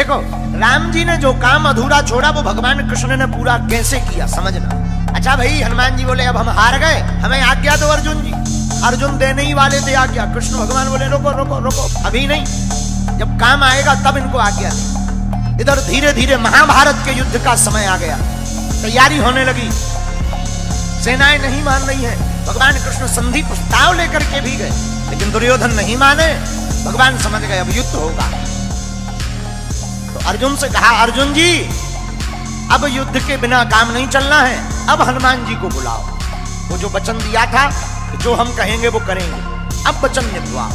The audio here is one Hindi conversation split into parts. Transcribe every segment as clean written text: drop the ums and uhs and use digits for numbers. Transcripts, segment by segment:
देखो राम जी ने जो काम अधूरा छोड़ा वो भगवान कृष्ण ने पूरा कैसे किया समझना। अच्छा भाई, हनुमान जी बोले अब हम हार गए, हमें आज्ञा दो अर्जुन जी। अर्जुन देने ही वाले थे आज्ञा, कृष्ण भगवान बोले रोको रोको रोको, अभी नहीं, जब काम आएगा तब इनको आज्ञा दे। इधर धीरे धीरे महाभारत के युद्ध का समय आ गया, तैयारी होने लगी, सेनाएं नहीं मान रही हैं। भगवान कृष्ण संधि प्रस्ताव लेकर के भी गए, लेकिन दुर्योधन नहीं माने। भगवान समझ गए अब युद्ध होगा, तो अर्जुन से कहा अर्जुन जी अब युद्ध के बिना काम नहीं चलना है, अब हनुमान जी को बुलाओ। वो जो वचन दिया था जो हम कहेंगे वो करेंगे, अब वचन निभवाओ।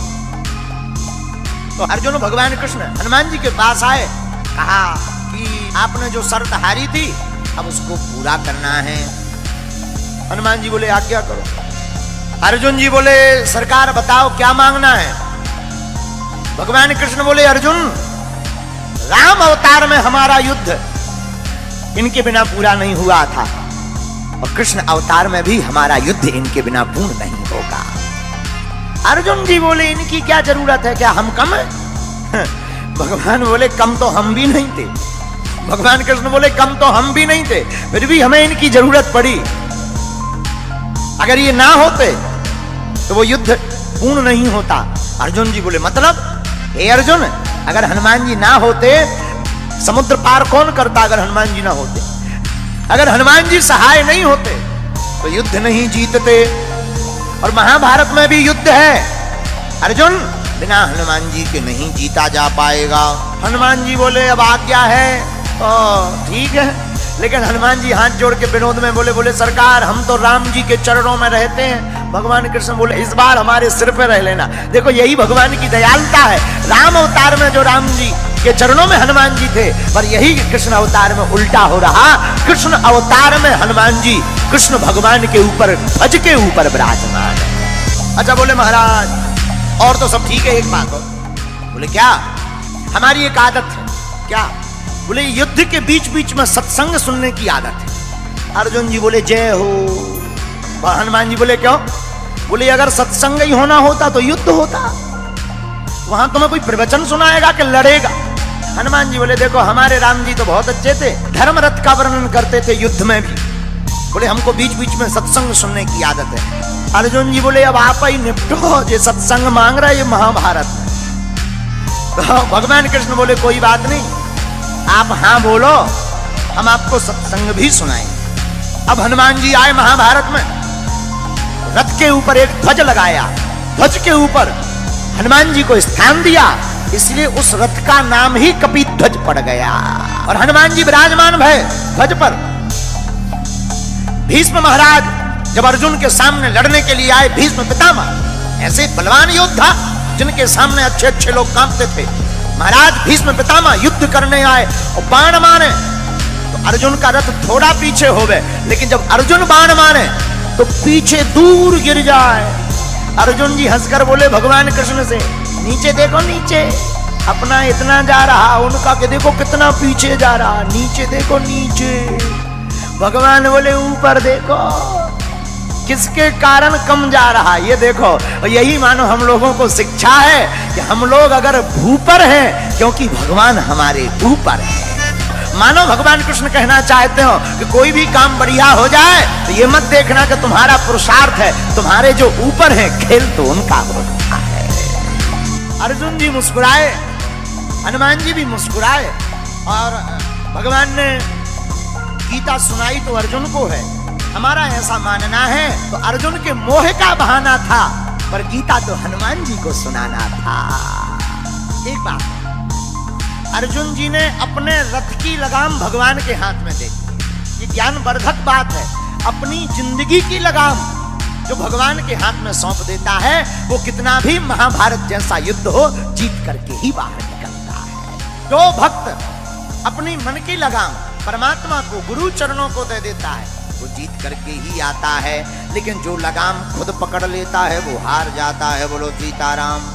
तो अर्जुन भगवान कृष्ण हनुमान जी के पास आए, कहा कि आपने जो शर्त हारी थी अब उसको पूरा करना है। हनुमान जी बोले आज्ञा करो। अर्जुन जी बोले सरकार बताओ क्या मांगना है। भगवान कृष्ण बोले अर्जुन राम अवतार में हमारा युद्ध इनके बिना पूरा नहीं हुआ था, और कृष्ण अवतार में भी हमारा युद्ध इनके बिना पूर्ण नहीं होगा। अर्जुन जी बोले इनकी क्या जरूरत है, क्या हम कम हैं? भगवान बोले कम तो हम भी नहीं थे। भगवान कृष्ण बोले कम तो हम भी नहीं थे, फिर भी हमें इनकी जरूरत पड़ी। अगर ये ना होते तो वो युद्ध पूर्ण नहीं होता। अर्जुन जी बोले मतलब हे अर्जुन, अगर हनुमान जी ना होते समुद्र पार कौन करता? अगर हनुमान जी ना होते, अगर हनुमान जी सहाय नहीं होते तो युद्ध नहीं जीतते। और महाभारत में भी युद्ध है अर्जुन, बिना हनुमान जी के नहीं जीता जा पाएगा। हनुमान जी बोले अब आज्ञा है, ठीक है, लेकिन हनुमान जी हाथ जोड़ के विनोद में बोले सरकार हम तो राम जी के चरणों में रहते हैं। भगवान कृष्ण बोले इस बार हमारे सिर पे रह लेना। देखो यही भगवान की दयालुता है। राम अवतार में जो राम जी के चरणों में हनुमान जी थे, पर यही कृष्ण अवतार में उल्टा हो रहा। कृष्ण अवतार में हनुमान जी कृष्ण भगवान के ऊपर ध्वज के ऊपर विराजमान है। अच्छा बोले महाराज और तो सब ठीक है, एक बात और। बोले क्या? हमारी एक आदत है। क्या? बोले युद्ध के बीच बीच में सत्संग सुनने की आदत है। अर्जुन जी बोले जय हो। हनुमान जी बोले क्यों? बोले अगर सत्संग ही होना होता तो युद्ध होता, वहां तुम्हें कोई प्रवचन सुनाएगा कि लड़ेगा? हनुमान जी बोले देखो हमारे राम जी तो बहुत अच्छे थे, धर्म रथ का वर्णन करते थे युद्ध में भी। बोले हमको बीच बीच में सत्संग सुनने की आदत है। अर्जुन जी बोले अब आप ही निपटो, ये सत्संग मांग रहा है ये महाभारत में। तो भगवान कृष्ण बोले कोई बात नहीं, आप हाँ बोलो, हम आपको सत्संग भी सुनाएंगे। अब हनुमान जी आए महाभारत में, रथ के ऊपर एक ध्वज लगाया, ध्वज के ऊपर हनुमान जी को स्थान दिया, इसलिए उस रथ का नाम ही कपिध्वज पड़ गया। और हनुमान जी विराजमान भय ध्वज पर। भीष्म महाराज जब अर्जुन के सामने लड़ने के लिए आए, भीष्म पितामह ऐसे बलवान योद्धा जिनके सामने अच्छे अच्छे लोग कांपते थे, महाराज भीष्म पितामह युद्ध करने आए और बाण मारे तो अर्जुन का रथ थोड़ा पीछे हो गए, लेकिन जब अर्जुन बाण मारे तो पीछे दूर गिर जाए। अर्जुन जी हंसकर बोले भगवान कृष्ण से नीचे देखो, नीचे अपना इतना जा रहा, उनका के देखो कितना पीछे जा रहा, नीचे देखो नीचे। भगवान बोले ऊपर देखो किसके कारण कम जा रहा, ये देखो। और यही मानो हम लोगों को शिक्षा है कि हम लोग अगर भूपर हैं क्योंकि भगवान हमारे ऊपर है। मानो भगवान कृष्ण कहना चाहते हो कि कोई भी काम बढ़िया हो जाए तो ये मत देखना कि तुम्हारा पुरुषार्थ है, तुम्हारे जो ऊपर है खेल तो उनका होता है। अर्जुन जी मुस्कुराए, हनुमान जी भी मुस्कुराए, और भगवान ने गीता सुनाई तो अर्जुन को है। हमारा ऐसा मानना है तो अर्जुन के मोह का बहाना था, पर गीता तो हनुमान जी को सुनाना था। एक बात, अर्जुन जी ने अपने रथ की लगाम भगवान के हाथ में दे दी। ये ज्ञानवर्धक बात है। अपनी जिंदगी की लगाम जो भगवान के हाथ में सौंप देता है, वो कितना भी महाभारत जैसा युद्ध हो जीत करके ही बाहर निकलता है। जो भक्त अपनी मन की लगाम परमात्मा को, गुरु चरणों को दे देता है, वो जीत करके ही आता है। लेकिन जो लगाम खुद पकड़ लेता है वो हार जाता है। बोलो सीताराम।